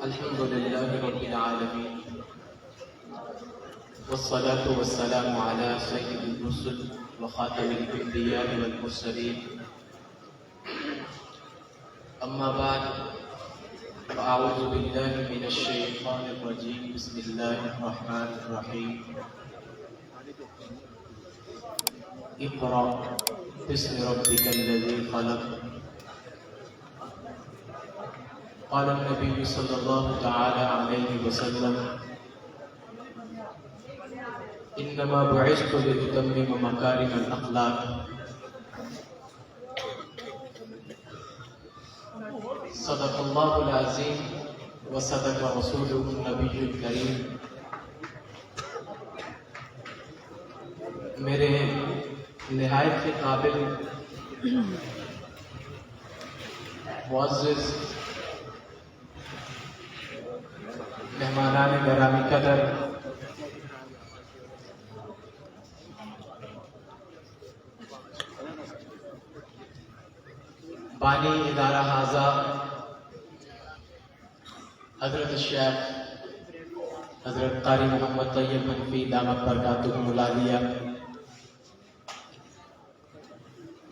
الحمد لله رب العالمين والصلاة والسلام على سيد الرسل وخاتم الأنبياء والمرسلين أما بعد فأعوذ بالله من الشيطان الرجيم بسم الله الرحمن الرحيم اقرأ باسم ربك الذي خلق قال النبي صلى الله تعالى عليه وسلم انما بعثت لاتمم مكارم الاخلاق صدق الله العظيم وصدق رسوله النبي الكريم۔ میرے نہایت کے قابل معزز مہمانان گرامی قدر، بانی ادارہ حاضہ حضرت الشیخ حضرت قاری محمد طیب حنفی دامت برکاتہم العالیہ،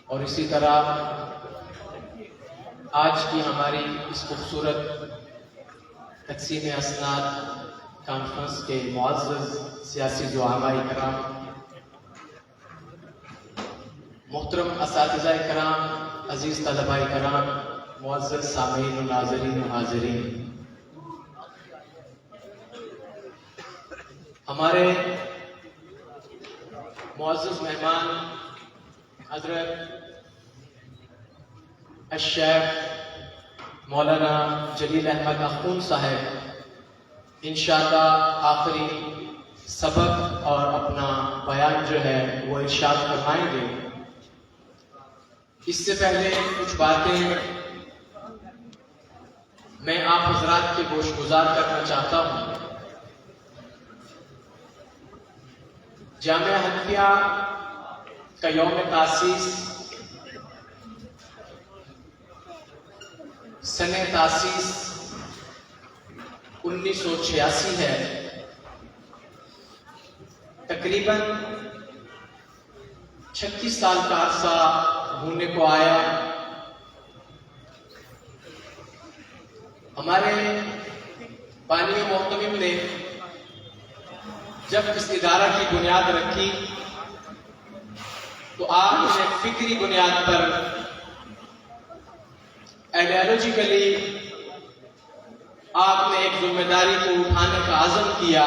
اور اسی طرح آج کی ہماری اس خوبصورت تقسیم اسناد کانفرنس کے معزز سیاسی زعماء کرام، محترم اساتذہ کرام، عزیز طلباء کرام، معزز سامعین و ناظرین و حاضرین، ہمارے معزز مہمان حضرت الشیخ مولانا جلیل احمد اخون صاحب انشاءاللہ آخری سبق اور اپنا بیان جو ہے وہ ارشاد فرمائیں گے۔ اس سے پہلے کچھ باتیں میں آپ حضرات کے گوش گزار کرنا چاہتا ہوں۔ جامعہ حنفیہ کا یوم تاسیس سنِ تاسیس 1986 ہے۔ تقریباً 36 سال کا عرصہ ہونے کو آیا۔ ہمارے بانی محتمم نے جب اس ادارہ کی بنیاد رکھی تو آپ نے فکری بنیاد پر آئیڈیالوجیکلی آپ نے ایک ذمہ داری کو اٹھانے کا عزم کیا۔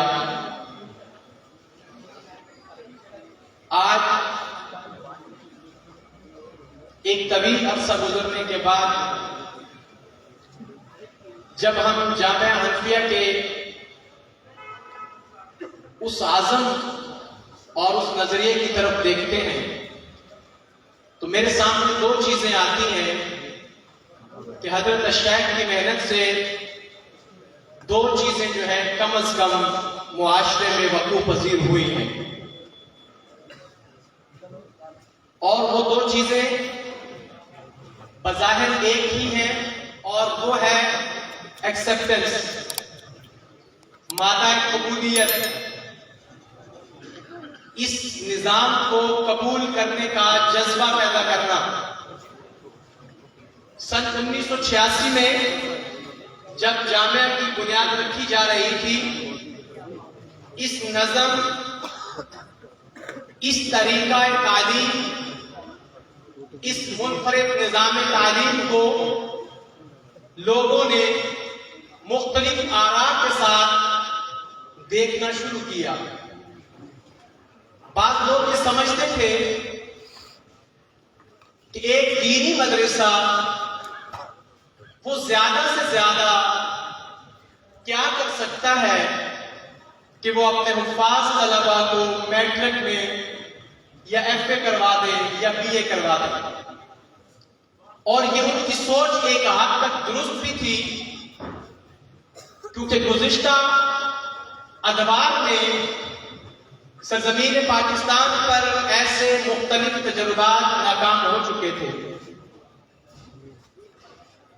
آج ایک طویل عرصہ گزرنے کے بعد جب ہم جامعہ حنفیہ کے اس عزم اور اس نظریے کی طرف دیکھتے ہیں تو میرے سامنے دو چیزیں آتی ہیں کہ حضرت الشیخ کی محنت سے دو چیزیں جو ہیں کم از کم معاشرے میں وقوع پذیر ہوئی ہیں، اور وہ دو چیزیں بظاہر ایک ہی ہیں، اور وہ ہے ایکسیپٹنس، مادہ قبولیت، اس نظام کو قبول کرنے کا جذبہ پیدا کرنا۔ سن 1986 میں جب جامعہ کی بنیاد رکھی جا رہی تھی، اس نظم، اس طریقہ تعلیم، اس منفرد نظام تعلیم کو لوگوں نے مختلف آراء کے ساتھ دیکھنا شروع کیا۔ بعض لوگ یہ سمجھتے تھے کہ ایک دینی مدرسہ وہ زیادہ سے زیادہ کیا کر سکتا ہے کہ وہ اپنے حفاظ طلباء کو میٹرک میں یا ایف اے کروا دے یا بی اے کروا دے، اور یہ ان کی سوچ ایک حد تک درست بھی تھی، کیونکہ گزشتہ ادوار میں سرزمین پاکستان پر ایسے مختلف تجربات ناکام ہو چکے تھے،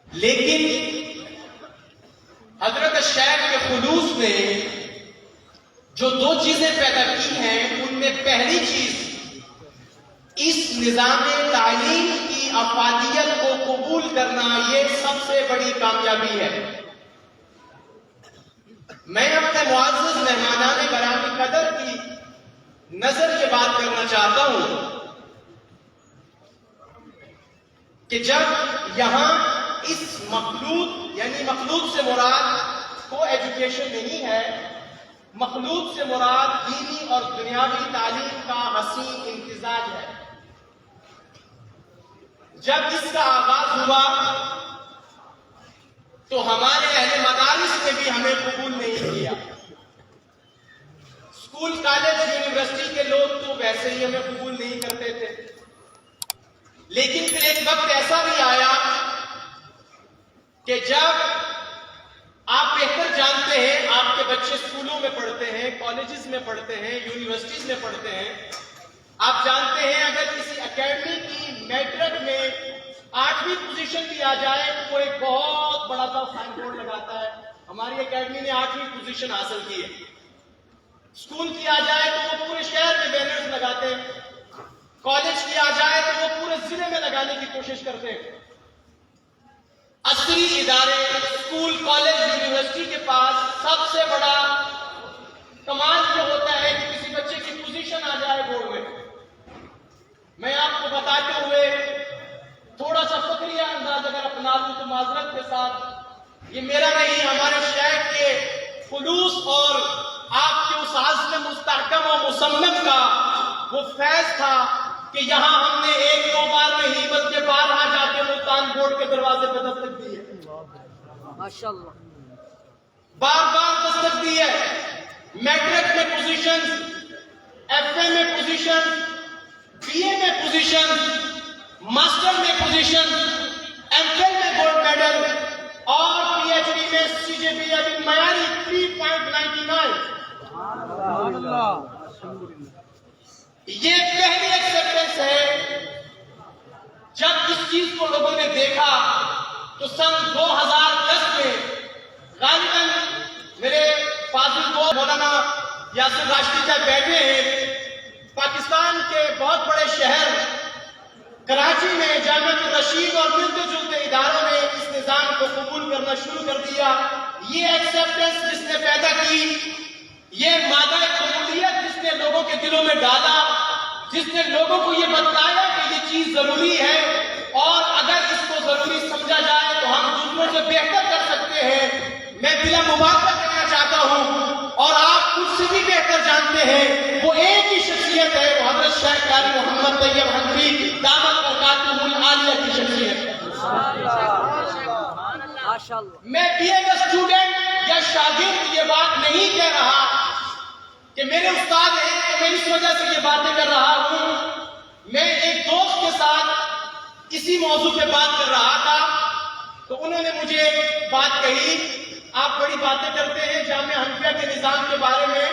لیکن حضرت حضرت شیخ کے خلوص نے جو دو چیزیں پیدا کی ہیں، ان میں پہلی چیز اس نظام تعلیم کی افادیت کو قبول کرنا، یہ سب سے بڑی کامیابی ہے۔ میں اپنے معزز مہمانان کرام قدر کی نظر یہ بات کرنا چاہتا ہوں کہ جب یہاں اس مخلوط، یعنی مخلوط سے مراد کو ایجوکیشن نہیں ہے، مخلوط سے مراد دینی اور دنیاوی تعلیم کا حسین امتزاج ہے۔ جب اس کا آغاز ہوا تو ہمارے اہل مدارس نے بھی ہمیں قبول نہیں کیا۔ اسکول، کالج، یونیورسٹی کے لوگ تو ویسے ہی ہمیں قبول نہیں کرتے تھے، لیکن پھر ایک وقت ایسا بھی آیا کہ جب آپ بہتر جانتے ہیں، آپ کے بچے اسکولوں میں پڑھتے ہیں، کالجز میں پڑھتے ہیں، یونیورسٹیز میں پڑھتے ہیں، آپ جانتے ہیں اگر کسی اکیڈمی کی میٹرک میں 8ویں پوزیشن بھی آ جائے تو وہ ایک بہت بڑا سا سائن بورڈ لگاتا ہے، ہماری اکیڈمی نے 8ویں پوزیشن حاصل کی ہے۔ اسکول کی آ جائے تو وہ پورے شہر میں بینرز لگاتے ہیں، کالج کی آ جائے تو وہ پورے ضلع میں لگانے کی کوشش کرتے ہیں۔ عصری ادارے، اسکول، کالج، یونیورسٹی کے پاس سب سے بڑا کمال جو ہوتا ہے کہ کسی بچے کی پوزیشن آ جائے بورڈ میں۔ میں آپ کو بتاتے ہوئے تھوڑا سا فخریہ انداز اگر اپنا لوں تو معذرت کے ساتھ، یہ میرا نہیں، ہمارے شیخ کے خلوص اور آپ کے اس عزم مستحکم و مصمم کا وہ فیض تھا کہ یہاں ہم نے ایک دو بار نہیں بلکہ بارہا جا کے ملتان بورڈ کے دروازے پہ دستک دی ہے، ماشاءاللہ، بار بار دستک دی ہے۔ میٹرک میں پوزیشن، ایف اے میں پوزیشن، بی اے میں پوزیشن، ماسٹر میں پوزیشن، ایم فل میں گولڈ میڈل اور پی ایچ ڈی میں سی جے پی ابھی معیاری 3.99۔ یہ پہلی ایکسپٹنس ہے۔ جب اس چیز کو لوگوں نے دیکھا تو سن 2010 میں غالباً میرے فاضل دوست مولانا یاسر راشدی صاحب بیٹھے ہیں، پاکستان کے بہت بڑے شہر کراچی میں جامعہ الرشید اور ملتے جلتے اداروں نے اس نظام کو قبول کرنا شروع کر دیا۔ یہ ایکسپٹنس جس نے پیدا کی، یہ مادہ قبولیت جس نے لوگوں کے دلوں میں ڈالا، جس نے لوگوں کو یہ بتلایا کہ یہ چیز ضروری ہے اور اگر اس کو ضروری سمجھا جائے تو ہم دوسروں سے بہتر کر سکتے ہیں، میں بلا مبالغہ کرنا چاہتا ہوں اور آپ خود سے بھی بہتر جانتے ہیں، وہ ایک ہی شخصیت ہے، وہ حضرت شیخ قاری محمد طیب حنفی دامت برکاتہ العالیہ کی شخصیت ہے۔ میں بی اے کا اسٹوڈنٹ یا شاگرد یہ بات نہیں کہہ رہا کہ میرے استاد ہیں تو میں اس وجہ سے یہ باتیں کر رہا ہوں۔ میں ایک دوست کے ساتھ اسی موضوع پہ بات کر رہا تھا تو انہوں نے مجھے بات کہی، آپ بڑی باتیں کرتے ہیں جامعہ حنفیہ کے نظام کے بارے میں،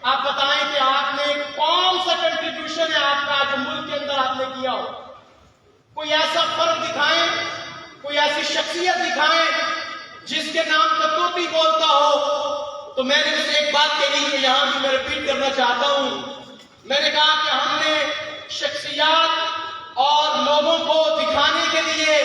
آپ بتائیں کہ آپ نے کون سا کنٹریبیوشن ہے آپ کا جو ملک کے اندر آپ نے کیا ہو، کوئی ایسا فرق دکھائیں، کوئی ایسی شخصیت دکھائیں جس کے نام پہ توتی بولتا ہو۔ تو میں نے اسے ایک بات کہی کہ یہاں بھی میں ریپیٹ کرنا چاہتا ہوں، میں نے کہا کہ ہم نے شخصیات اور لوگوں کو دکھانے کے لیے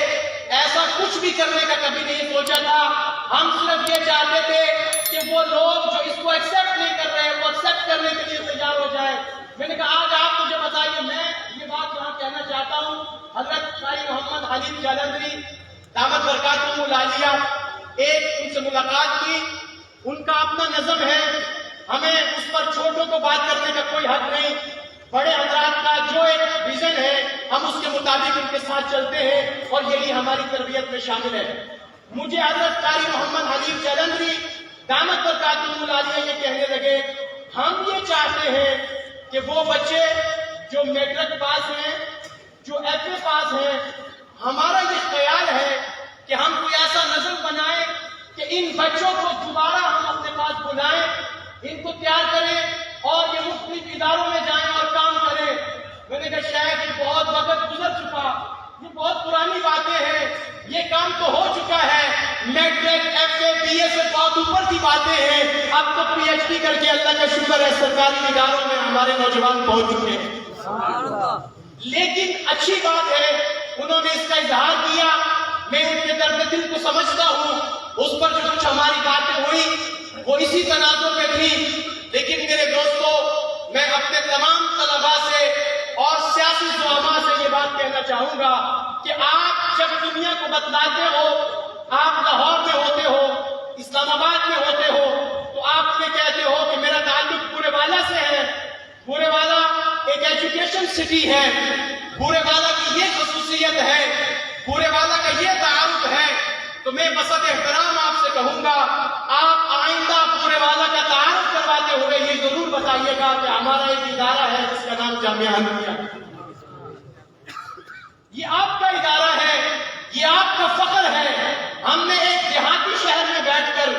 ایسا کچھ بھی کرنے کا کبھی نہیں سوچا تھا، ہم صرف یہ چاہتے تھے کہ وہ لوگ جو اس کو ایکسپٹ نہیں کر رہے وہ ایکسپٹ کرنے کے لیے تیار ہو جائے۔ میں نے کہا آج آپ مجھے بتائیے، میں یہ بات یہاں کہنا چاہتا ہوں، حضرت قاری محمد حلیف جالندھری دامت برکاتہ العالیہ، ایک ان سے ملاقات کی، ان کا اپنا نظم ہے، ہمیں اس پر چھوٹوں کو بات کرنے کا کوئی حق نہیں، بڑے حضرات کا جو ایک ویژن ہے ہم اس کے مطابق ان کے ساتھ چلتے ہیں اور یہی ہماری تربیت میں شامل ہے۔ مجھے حضرت قاری محمد حلیف جالندھری دامت برکاتہ العالیہ یہ کہنے لگے، ہم یہ چاہتے ہیں کہ وہ بچے جو میٹرک پاس ہیں، جو ایف اے پاس ہیں، ہمارا یہ خیال ہے کہ ہم کوئی ایسا نظم بنائیں کہ ان بچوں کو دوبارہ ہم اپنے پاس بلائیں، ان کو تیار کریں اور یہ مختلف اداروں میں جائیں اور کام کریں۔ میں نے کہا شاید یہ بہت وقت گزر چکا، یہ بہت پرانی باتیں ہیں، یہ کام تو ہو چکا ہے، میٹرک ایف اے بی اے سے بہت بہت اوپر کی باتیں ہیں. اب تو پی ایچ ڈی کر کے اللہ کا شکر ہے سرکاری اداروں میں ہمارے نوجوان پہنچ چکے ہیں. لیکن اچھی بات ہے انہوں نے اس کا اظہار کیا. میں ان کے درد دل کو سمجھتا ہوں. اس پر جو کچھ ہماری باتیں ہوئی وہ اسی تنازع پہ تھی. لیکن میرے دوستو میں اپنے تمام طلباء سے اور سیاسی زعماء سے یہ بات کہنا چاہوں گا کہ آپ جب دنیا کو بتلاتے ہو, آپ لاہور میں ہوتے ہو, اسلام آباد میں ہوتے ہو, تو آپ یہ کہتے ہو کہ میرا تعلق پورے والا سے ہے. پورے والا ایک ایجوکیشن سٹی ہے. پورے والا کی یہ خصوصیت ہے. پورے والا کا یہ تعارف ہے. تو میں بسط احترام آپ سے کہوں گا آپ آئندہ پورے والا کا تعارف کرواتے ہوئے یہ ضرور بتائیے گا کہ ہمارا ایک ادارہ ہے جس کا نام جامعہ حنفیہ. یہ آپ کا ادارہ ہے, یہ آپ کا فخر ہے. ہم نے ایک دیہاتی شہر میں بیٹھ کر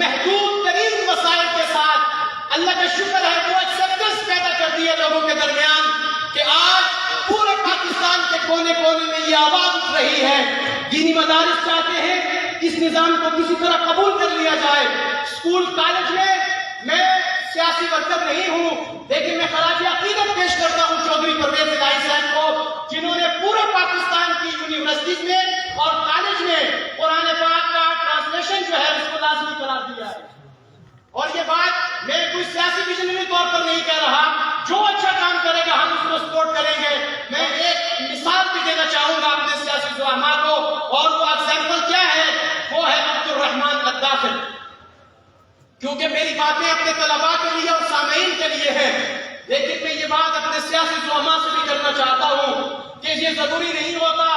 محدود ترین وسائل کے ساتھ اللہ کا شکر ہے وہ ایکسپٹنس پیدا کر دی ہے لوگوں کے درمیان کہ آج پورے پاکستان کے کونے کونے میں یہ آواز اٹھ رہی ہے. دینی مدارس چاہتے ہیں اس نظام کو کسی طرح قبول کر لیا جائے. اسکول کالج میں سیاسی ورکر نہیں ہوں, لیکن میں خراج عقیدت پیش کرتا ہوں چودھری پرویز الہی صاحب کو, جنہوں نے پورے پاکستان کی یونیورسٹیز میں اور کالج میں قرآن پاک کا ٹرانسلیشن جو ہے اس کو لازمی قرار دیا ہے. اور یہ بات میں کوئی سیاسی ویژنری طور پر نہیں کہہ رہا. جو اچھا کام کرے گا ہم اس کو سپورٹ کریں گے. میں ایک مثال بھی دینا چاہوں گا اپنے سیاسی زعماء کو, اور وہ ایگزامپل کیا ہے, وہ ہے عبد الرحمان الداخل. کیونکہ میری باتیں اپنے طلباء کے لیے اور سامعین کے لیے ہیں, لیکن میں یہ بات اپنے سیاسی زعماء سے بھی کرنا چاہتا ہوں کہ یہ ضروری نہیں ہوتا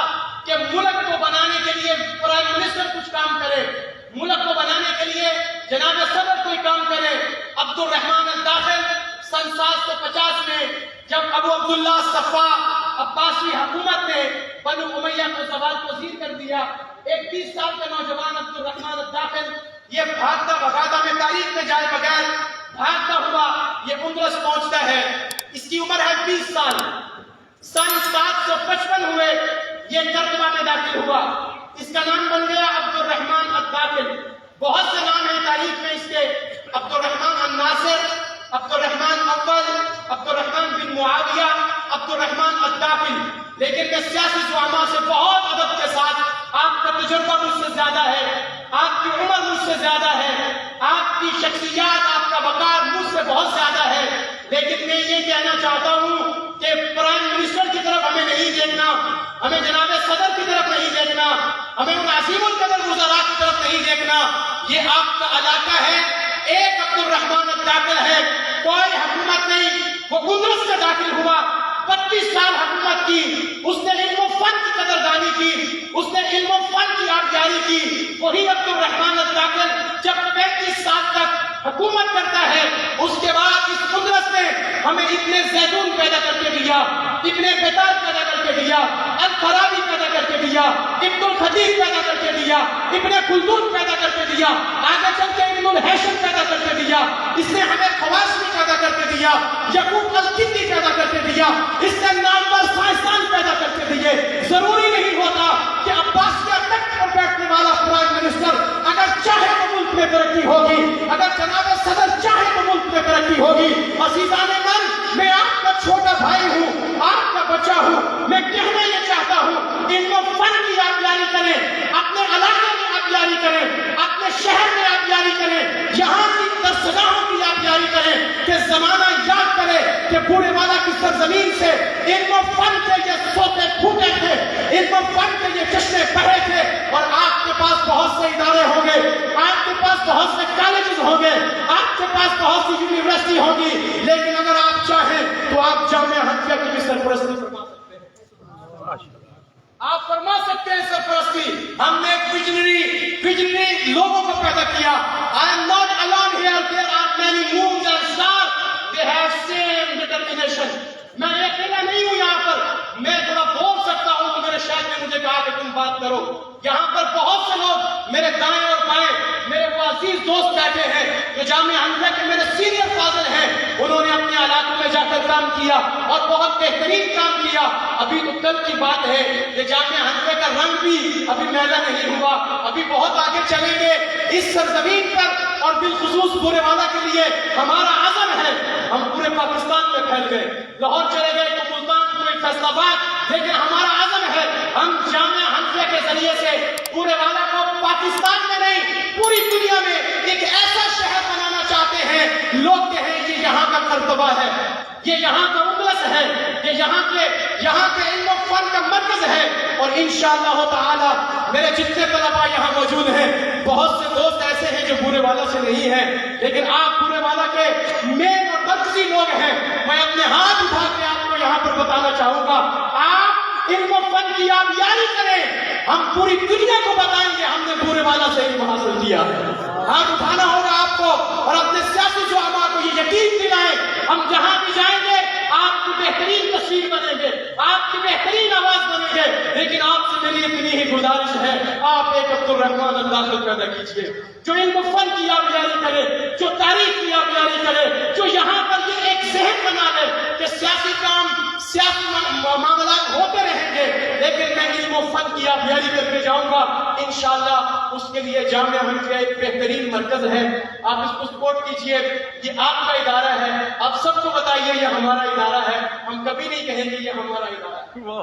کہ ملک کو بنانے کے لیے پرائم منسٹر کچھ کام کرے, ملک کو بنانے کے لیے جناب صدر کوئی کام کرے. عبد الرحمان الداخل سن 750 میں جب ابو عبداللہ صفا عباسی حکومت نے بنو امیہ کو زوال پذیر کر دیا, ایک 30 سال کا نوجوان عبد الرحمان الداخل یہ بھاگتا بھگاتا میں تاریخ میں جائے بغیر بھاگتا ہوا یہ اندرس پہنچتا ہے. اس کی عمر ہے 20 سال. سن 755 ہوئے یہ کرتبہ میں داخل ہوا. اس کا نام بن گیا عبد الرحمان الداخل. بہت سے نام ہیں تاریخ میں اس کے, عبد الرحمان الناصر, عبد الرحمان اول, عبد الرحمان بن معاویہ, عبد الرحمان الداخل. لیکن میں سیاسی زعماء سے بہت ادب کے ساتھ, آپ کا تجربہ مجھ سے زیادہ ہے, آپ کی عمر مجھ سے زیادہ ہے, آپ کی شخصیات, آپ کا وقار مجھ سے بہت زیادہ ہے, لیکن میں یہ کہنا چاہتا ہوں کہ پرائم منسٹر کی طرف ہمیں نہیں دیکھنا, ہمیں جناب صدر کی طرف نہیں دیکھنا, ہمیں ان عظیم القدر وزراء کی طرف نہیں دیکھنا. یہ آپ کا علاقہ ہے. ایک عبد الرحمان الداخل ہے, کوئی حکومت نہیں, وہ اندرس سے داخل ہوا, 25 سال حکومت کی, اس نے علم و فن کی قدردانی کی, اس نے علم و فن کی آبیاری کی. وہی عبد الرحمان الداخل جب 35 سال تک حکومت کرتا ہے, اس کے بعد اس اندرس نے ہمیں ابن زیتون پیدا کر کے دیا, ابن بیتار پیدا کر کے دیا, الفارابی پیدا کر کے دیا, ابن الخطیب پیدا کر کے دیا, ابن خلدون پیدا کر کے دیا, آگے چل کے ابن الہیثم پیدا کر کے دیا. اس نے ہمیں خوارزمی پیدا کر کے دیا, یعقوب الکندی پیدا کر کے دیا, اس نے نامور سائنسدان پیدا کر کے دیے. ضروری نہیں ہوتا کہ عباسیہ تخت پر بیٹھنے والا پرائم منسٹر اگر چاہے تو ملک میں ترقی ہوگی, اگر جناب صدر چاہے تو ملک میں ترقی ہوگی. عزیزان من, میں آپ کا چھوٹا بھائی ہوں, آپ کا بچہ ہوں. میں کہنا یہ چاہتا ہوں علم و فن کی آبیاری کریں, اپنے علاقے میں آبیاری کریں, اپنے شہر میں آبیاری کریں, یہاں کی درسگاہوں کی آبیاری کریں کہ زمانہ یاد کرے کہ بوڑھے والا کی سرزمین سے علم و فن کے یہ سوتے پھوٹے تھے, علم و فن کے یہ چشمے بہے تھے. اور آپ کے پاس بہت سے ادارے ہوں گے, آپ کے پاس بہت سے کالجز ہوں گے, آپ کے پاس بہت سی یونیورسٹی ہوگی, لیکن اگر آپ چاہیں تو آپ جامعہ حنفیہ کی بھی سرپرستی فرما سکتے ہیں. آپ فرما سکتے ہیں سرپرستی. ہم نے ایک ویژنری لوگوں کو پیدا کیا. I am not alone here. There are many moons and stars. They have same determination. میں اکیلا نہیں ہوں یہاں پر. میں تھوڑا بول سکتا ہوں تو میرے شاید نے مجھے کہا کہ تم بات کرو. یہاں پر بہت سے لوگ میرے دائیں اور بائیں, میرے وہ عزیز دوست بیٹھے ہیں جو جامعہ حنفیہ کے میرے سینئر فاضل ہیں، انہوں نے اپنے علاقوں میں جا کر کام کیا اور بہت بہترین کام کیا. ابھی تو کل کی بات ہے کہ جامعہ حنفیہ کا رنگ بھی ابھی میلا نہیں ہوا، ابھی بہت آگے چلیں گے. اس سرزمین پر اور بالخصوص بورے والا کے لیے ہمارا عزم ہے. ہم پورے پاکستان میں پھیل گئے، لاہور چلے گئے تو ملتان، کوئی فیصل آباد، لیکن ہمارا عزم ہے ہم جامعہ حنفیہ کے ذریعے سے پورے والا کو پاکستان میں نہیں پوری دنیا میں ایک ایسا شہر بنانا چاہتے ہیں. لوگ کہیں کہ یہاں کا کرتبہ ہے، یہ یہاں کا اجلاس ہے، یہ یہاں کے علم و فن کا مرکز ہے. اور انشاءاللہ تعالی میرے جتنے طلباء یہاں موجود ہیں، بہت سے دوست ایسے ہیں جو بورے والا سے نہیں ہیں، لیکن آپ بورے والا کے مین اور مرکزی لوگ ہیں. میں اپنے ہاتھ اٹھا کے آپ کو یہاں پر بتانا چاہوں گا، آپ علم و فن کی آپ یاری کریں، ہم پوری دنیا کو بتائیں گے ہم نے بورے والا سے علم حاصل کیا ہے. ہاتھ اٹھانا ہوگا آپ کو اور اپنے سیاسی شعبہ کو یہ یقین دلائیں. ہم جہاں بھی جائیں گے آپ کی بہترین تصویر بنیں گے، آپ کی بہترین آواز بنیں گے. لیکن آپ سے میری اتنی ہی گزارش ہے، آپ ایک عبدالرحمان اللہ کو پیدا کیجیے جو علم و فن کی آپ یاری کرے، جو تاریخ کی آپ یاری کرے، جو یہاں پر یہ ایک ذہن بنا لے کہ سیاسی کام، سیاسی معاملات ہوتے رہیں گے، لیکن میں علم و فن کی آپ یاری کر کے جاؤں گا. انشاءاللہ اس کے لیے جامعہ حنفیہ ایک بہترین مرکز ہے. آپ اس کو سپورٹ کیجئے، یہ آپ کا ادارہ ہے، آپ سب کو بتائیے یہ ہمارا ادارہ ہے. ہم کبھی نہیں کہیں گے یہ ہمارا ادارہ ہے.